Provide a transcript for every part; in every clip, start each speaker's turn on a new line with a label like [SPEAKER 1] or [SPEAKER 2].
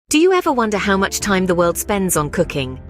[SPEAKER 1] Do you ever wonder how much time the world spends on cooking?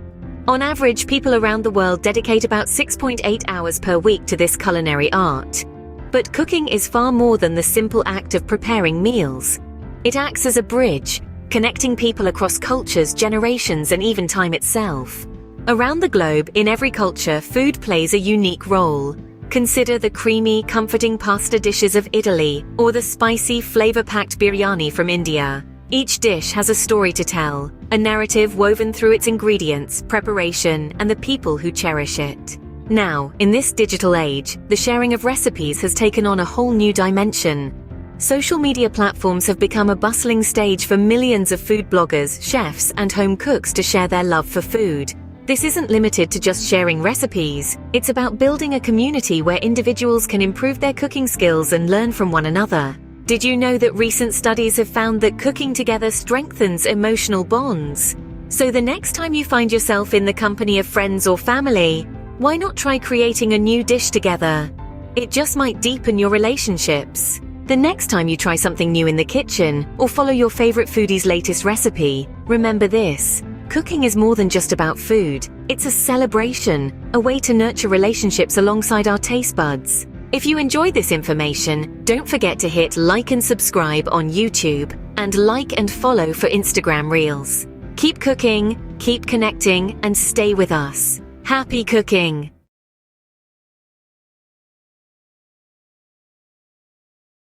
[SPEAKER 1] On average, people around the world dedicate about 6.8 hours per week to this culinary art. But cooking is far more than the simple act of preparing meals. It acts as a bridge, connecting people across cultures, generations, and even time itself. Around the globe, in every culture, food plays a unique role. Consider the creamy, comforting pasta dishes of Italy, or the spicy, flavor-packed biryani from India. Each dish has a story to tell, a narrative woven through its ingredients, preparation, and the people who cherish it. Now, in this digital age, the sharing of recipes has taken on a whole new dimension. Social media platforms have become a bustling stage for millions of food bloggers, chefs, and home cooks to share their love for food. This isn't limited to just sharing recipes. It's about building a community where individuals can improve their cooking skills and learn from one another. Did you know that recent studies have found that cooking together strengthens emotional bonds? So the next time you find yourself in the company of friends or family, why not try creating a new dish together? It just might deepen your relationships. The next time you try something new in the kitchen or follow your favorite foodie's latest recipe, remember this: cooking is more than just about food. It's a celebration, a way to nurture relationships alongside our taste buds. If you enjoy this information, don't forget to hit like and subscribe on YouTube, and like and follow for Instagram Reels. Keep cooking, keep connecting, and stay with us. Happy cooking!